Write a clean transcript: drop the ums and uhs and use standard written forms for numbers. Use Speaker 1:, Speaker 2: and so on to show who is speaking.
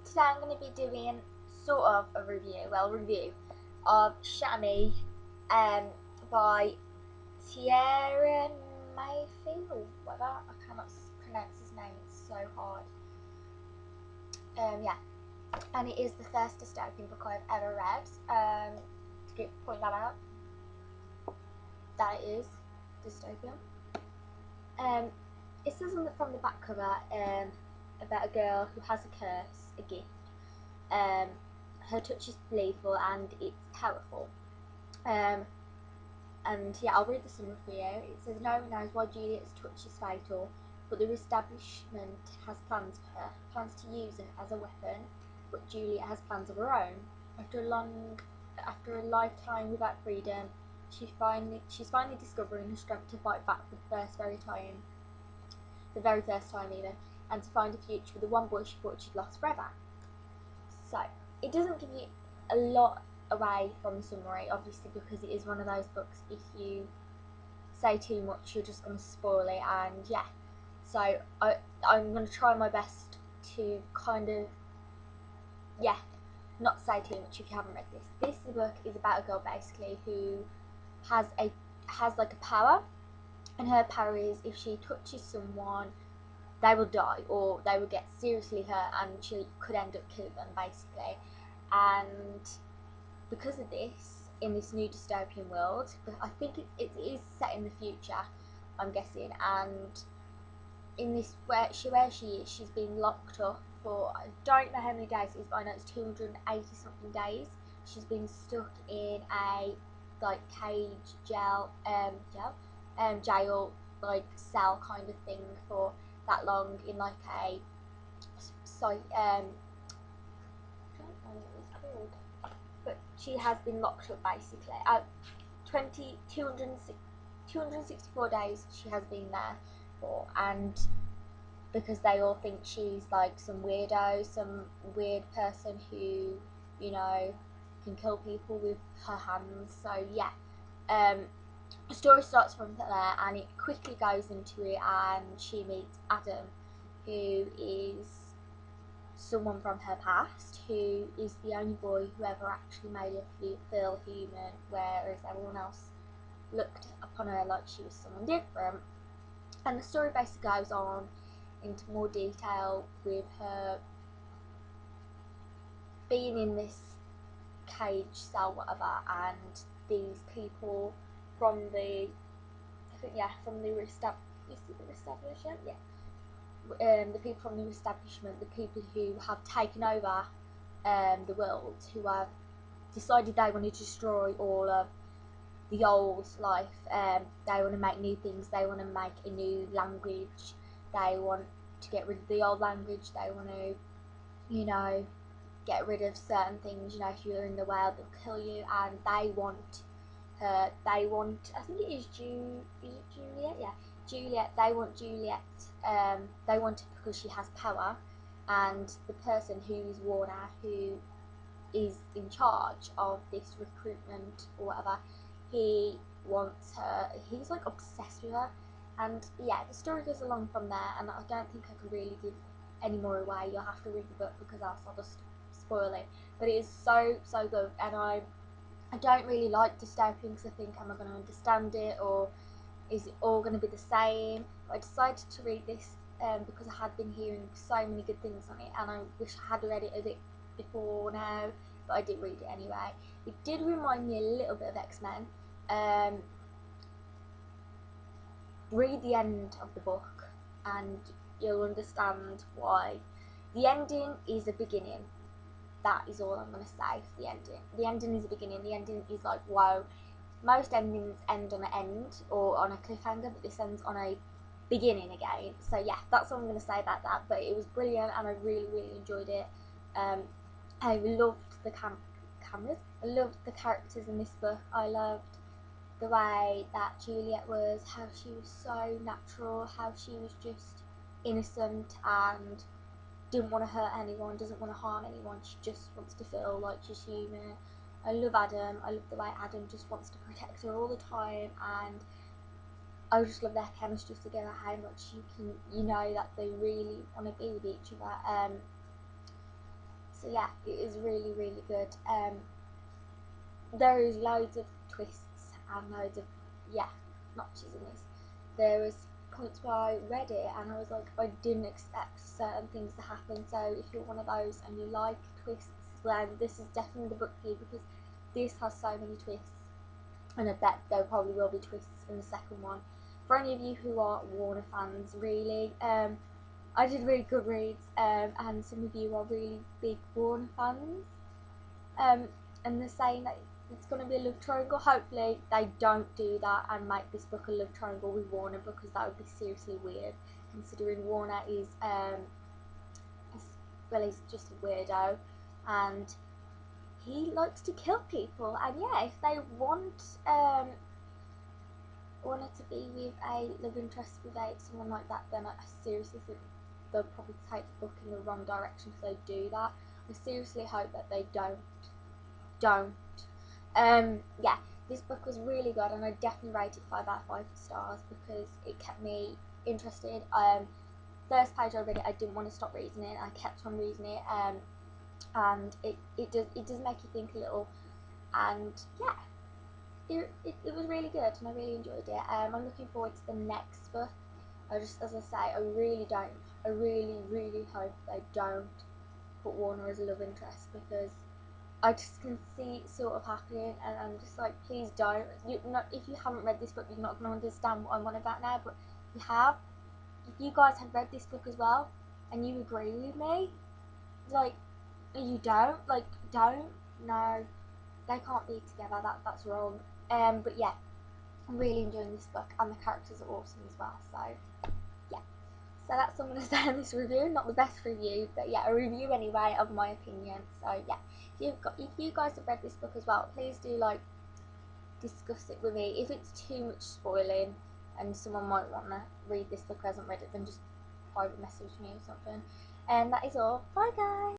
Speaker 1: Today I'm going to be doing sort of a review of Shatter by Tahereh, Mafi or whatever. I cannot pronounce his name, it's so hard. Yeah, and it is the first dystopian book I've ever read. To point that out, that it is dystopian. It says from the back cover about a girl who has a curse, a gift. Her touch is lethal and it's powerful. And yeah, I'll read the summary for you. It says, no one knows why Juliette's touch is fatal, but the Reestablishment has plans for her, plans to use it as a weapon, but Juliette has plans of her own. After a lifetime without freedom, she's finally discovering the strength to fight back for the very first time even, and to find a future with the one boy she thought she'd lost forever. So, it doesn't give you a lot away from the summary, obviously, because it is one of those books, if you say too much, you're just going to spoil it, and yeah. So, I'm going to try my best to kind of, yeah, not say too much if you haven't read this. This book is about a girl, basically, who has like a power, and her power is if she touches someone, they will die or they will get seriously hurt, and she could end up killing them, basically. And because of this, in this new dystopian world, I think it is set in the future, I'm guessing, and in this where she is, she's been locked up for, I don't know how many days it is, but I know it's 280 something days. She's been stuck in a like cage, jail, like cell kind of thing for that long, in like a I don't know what it's called, but she has been locked up basically. 264 days she has been there for, and because they all think she's like some weirdo, some weird person who, you know, can kill people with her hands. So yeah, the story starts from there and it quickly goes into it, and she meets Adam, who is someone from her past, who is the only boy who ever actually made her feel human, whereas everyone else looked upon her like she was someone different. And the story basically goes on into more detail with her being in this cage cell, whatever, and these people from the, I think, yeah, from the Reestablishment, yeah. The people from the Reestablishment, the people who have taken over the world, who have decided they want to destroy all of the old life. They want to make new things, they want to make a new language, they want to get rid of the old language, they want to, you know, get rid of certain things. You know, if you're in the wild, they'll kill you, and they want her, I think it is Juliette? Yeah, Juliette. They want Juliette. They want it because she has power, and the person who is Warner, who is in charge of this recruitment or whatever, he wants her. He's like obsessed with her, and yeah, the story goes along from there. And I don't think I can really give any more away. You'll have to read the book because else I'll just spoil it. But it is so good, and I don't really like dystopian because I think, am I going to understand it, or is it all going to be the same? But I decided to read this because I had been hearing so many good things on it, and I wish I had read it a bit before now, but I did read it anyway. It did remind me a little bit of X-Men. Read the end of the book and you'll understand why. The ending is a beginning. That is all I'm going to say for the ending. The ending is a beginning. The ending is like, wow. Most endings end on an end or on a cliffhanger, but this ends on a beginning again. So yeah, that's all I'm going to say about that. But it was brilliant, and I really enjoyed it. I loved the cameras. I loved the characters in this book. I loved the way that Juliette was, how she was so natural, how she was just innocent and didn't want to hurt anyone, doesn't want to harm anyone. She just wants to feel like she's human. I love Adam. I love the way Adam just wants to protect her all the time, and I just love their chemistry together, how much you know that they really want to be with each other. So yeah, it is really, really good. There is loads of twists and loads of, yeah, notches in this. There was points where I read it and I was like, I didn't expect certain things to happen. So if you're one of those and you like twists, then this is definitely the book for you, because this has so many twists, and I bet there probably will be twists in the second one. For any of you who are Warner fans, really, I did read Goodreads, and some of you are really big Warner fans, and they're saying that it's going to be a love triangle. Hopefully they don't do that and make this book a love triangle with Warner, because that would be seriously weird, considering Warner is well, he's just a weirdo and he likes to kill people. And yeah, if they wanted to be with a love interest with someone like that, then I seriously think they'll probably take the book in the wrong direction if they do that. I seriously hope that they don't. Yeah, this book was really good, and I definitely rate it 5 out of 5 stars because it kept me interested. First page I read it, I didn't want to stop reading it. I kept on reading it, and it does make you think a little, and yeah, it was really good, and I really enjoyed it. I'm looking forward to the next book. As I say, I really hope they don't put Warner as a love interest, because I just can see it sort of happening, and I'm just like, please don't. If you haven't read this book, you're not going to understand what I'm on about now, but if you have, if you guys have read this book as well, and you agree with me, like, you don't, no, they can't be together, that's wrong. But yeah, I'm really enjoying this book, and the characters are awesome as well, so yeah. So that's what I'm going to say on this review. Not the best review, but yeah, a review anyway of my opinion. So yeah, if you guys have read this book as well, please do like discuss it with me. If it's too much spoiling and someone might want to read this book who hasn't read it, then just private message me or something. And that is all. Bye guys.